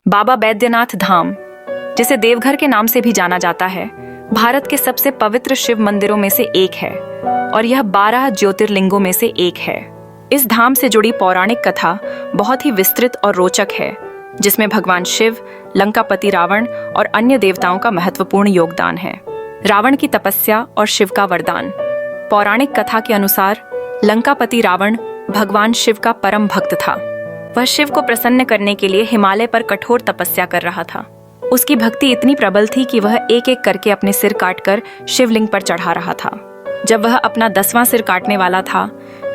बाबा बैद्यनाथ धाम, जिसे देवघर के नाम से भी जाना जाता है, भारत के सबसे पवित्र शिव मंदिरों में से एक है और यह 12 ज्योतिर्लिंगों में से एक है। इस धाम से जुड़ी पौराणिक कथा बहुत ही विस्तृत और रोचक है, जिसमें भगवान शिव, लंकापति रावण और अन्य देवताओं का महत्वपूर्ण योगदान है। रावण की तपस्या और शिव का वरदान। पौराणिक कथा के अनुसार लंकापति रावण भगवान शिव का परम भक्त था। वह शिव को प्रसन्न करने के लिए हिमालय पर कठोर तपस्या कर रहा था। उसकी भक्ति इतनी प्रबल थी कि वह एक एक करके अपने सिर काटकर शिवलिंग पर चढ़ा रहा था। जब वह अपना 10वां सिर काटने वाला था,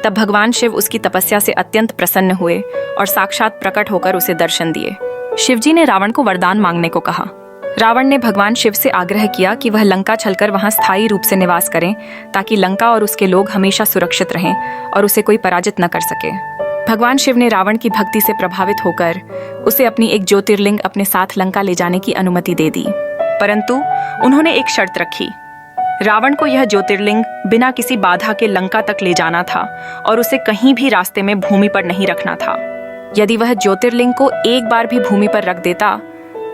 तब भगवान शिव उसकी तपस्या से अत्यंत प्रसन्न हुए और साक्षात प्रकट होकर उसे दर्शन दिए। शिवजी ने रावण को वरदान मांगने को कहा। रावण ने भगवान शिव से आग्रह किया कि वह लंका चलकर वहां स्थायी रूप से निवास करें, ताकि लंका और उसके लोग हमेशा सुरक्षित रहें और उसे कोई पराजित न कर सके। भगवान शिव ने रावण की भक्ति से प्रभावित होकर उसे अपनी एक ज्योतिर्लिंग अपने साथ लंका ले जाने की अनुमति दे दी, परंतु उन्होंने एक शर्त रखी। रावण को यह ज्योतिर्लिंग बिना किसी बाधा के लंका तक ले जाना था और उसे कहीं भी रास्ते में भूमि पर नहीं रखना था। यदि वह ज्योतिर्लिंग को एक बार भी भूमि पर रख देता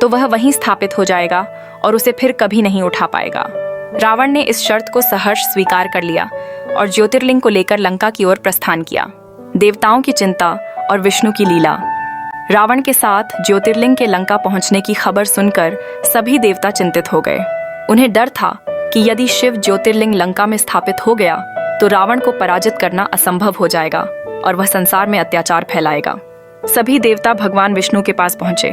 तो वह वहीं स्थापित हो जाएगा और उसे फिर कभी नहीं उठा पाएगा। रावण ने इस शर्त को सहर्ष स्वीकार कर लिया और ज्योतिर्लिंग को लेकर लंका की ओर प्रस्थान किया। देवताओं की चिंता और विष्णु की लीला। रावण के साथ ज्योतिर्लिंग के लंका पहुंचने की खबर सुनकर सभी देवता चिंतित हो गए। उन्हें डर था कि यदि शिव ज्योतिर्लिंग लंका में स्थापित हो गया तो रावण को पराजित करना असंभव हो जाएगा और वह संसार में अत्याचार फैलाएगा। सभी देवता भगवान विष्णु के पास पहुंचे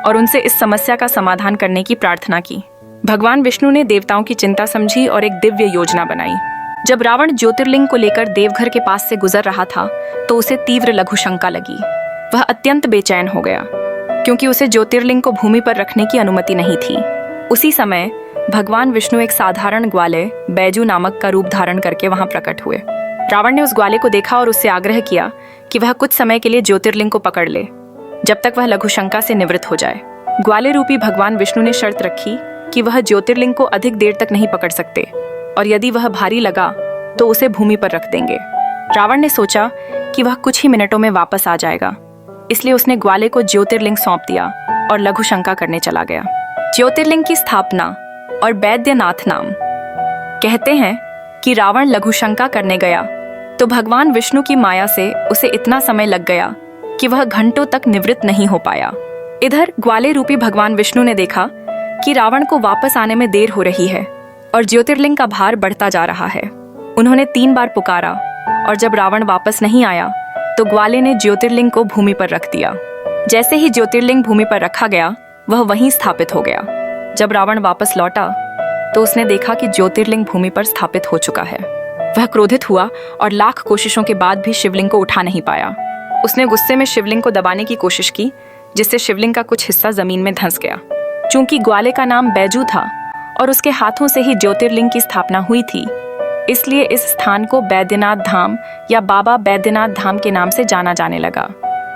और उनसे इस समस्या का समाधान करने की प्रार्थना की। भगवान विष्णु ने देवताओं की चिंता समझी और एक दिव्य योजना बनाई। जब रावण ज्योतिर्लिंग को लेकर देवघर के पास से गुजर रहा था तो उसे तीव्र लघुशंका लगी। वह अत्यंत बेचैन हो गया क्योंकि उसे ज्योतिर्लिंग को भूमि पर रखने की अनुमति नहीं थी। उसी समय भगवान विष्णु एक साधारण ग्वाले बैजू नामक का रूप धारण करके वहां प्रकट हुए। रावण ने उस ग्वाले को देखा और उससे आग्रह किया कि वह कुछ समय के लिए ज्योतिर्लिंग को पकड़ ले, जब तक वह लघुशंका से निवृत्त हो जाए। ग्वाले रूपी भगवान विष्णु ने शर्त रखी कि वह ज्योतिर्लिंग को अधिक देर तक नहीं पकड़ सकते और यदि वह भारी लगा तो उसे भूमि पर रख देंगे। रावण ने सोचा कि वह कुछ ही मिनटों में वापस आ जाएगा, इसलिए उसने ग्वाले को ज्योतिर्लिंग सौंप दिया और लघुशंका करने चला गया। ज्योतिर्लिंग की स्थापना और बैद्यनाथ नाम। कहते हैं कि रावण लघुशंका करने गया तो भगवान विष्णु की माया से उसे इतना समय लग गया कि वह घंटों तक निवृत्त नहीं हो पाया। इधर ग्वाले रूपी भगवान विष्णु ने देखा कि रावण को वापस आने में देर हो रही है और ज्योतिर्लिंग का भार बढ़ता जा रहा है। उन्होंने 3 बार पुकारा और जब रावण वापस नहीं आया तो ग्वाले ने ज्योतिर्लिंग को भूमि पर रख दिया। जैसे ही ज्योतिर्लिंग भूमि पर रखा गया, वह वहीं स्थापित हो गया। जब रावण वापस लौटा तो उसने देखा कि ज्योतिर्लिंग भूमि पर स्थापित हो चुका है। वह क्रोधित हुआ और लाख कोशिशों के बाद भी शिवलिंग को उठा नहीं पाया। उसने गुस्से में शिवलिंग को दबाने की कोशिश की, जिससे शिवलिंग का कुछ हिस्सा जमीन में धंस गया। चूंकि ग्वाले का नाम बैजू था और उसके हाथों से ही ज्योतिर्लिंग की स्थापना हुई थी, इसलिए इस स्थान को बैद्यनाथ धाम या बाबा बैद्यनाथ धाम के नाम से जाना जाने लगा।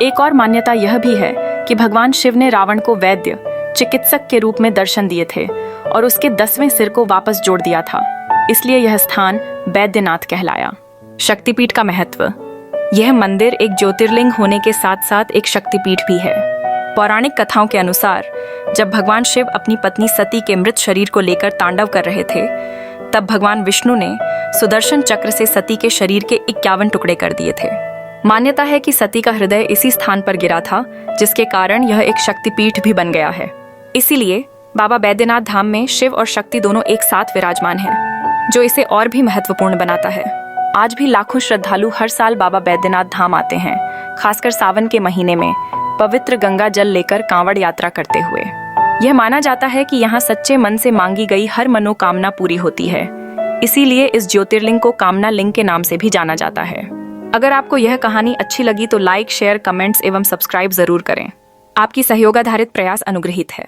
एक और मान्यता यह भी है कि भगवान शिव ने रावण को वैद्य, चिकित्सक के रूप में दर्शन दिए थे और उसके 10वें सिर को वापस जोड़ दिया था, इसलिए यह स्थान बैद्यनाथ कहलाया। शक्तिपीठ का महत्व। यह मंदिर एक ज्योतिर्लिंग होने के साथ साथ एक शक्तिपीठ भी है। पौराणिक कथाओं के अनुसार जब भगवान शिव अपनी पत्नी सती के मृत शरीर को लेकर तांडव कर रहे थे, तब भगवान विष्णु ने सुदर्शन चक्र से सती के शरीर के 51 टुकड़े कर दिए थे। मान्यता है कि सती का हृदय इसी स्थान पर गिरा था, जिसके कारण यह एक शक्तिपीठ भी बन गया है। इसीलिए बाबा बैद्यनाथ धाम में शिव और शक्ति दोनों एक साथ विराजमान हैं, जो इसे और भी महत्वपूर्ण बनाता है। आज भी लाखों श्रद्धालु हर साल बाबा बैद्यनाथ धाम आते हैं, खासकर सावन के महीने में पवित्र गंगा जल लेकर कांवड़ यात्रा करते हुए। यह माना जाता है कि यहाँ सच्चे मन से मांगी गई हर मनोकामना पूरी होती है। इसीलिए इस ज्योतिर्लिंग को कामना लिंग के नाम से भी जाना जाता है। अगर आपको यह कहानी अच्छी लगी तो लाइक, शेयर, कमेंट्स एवं सब्सक्राइब जरूर करें। आपकी सहयोगाधारित प्रयास अनुग्रहित है।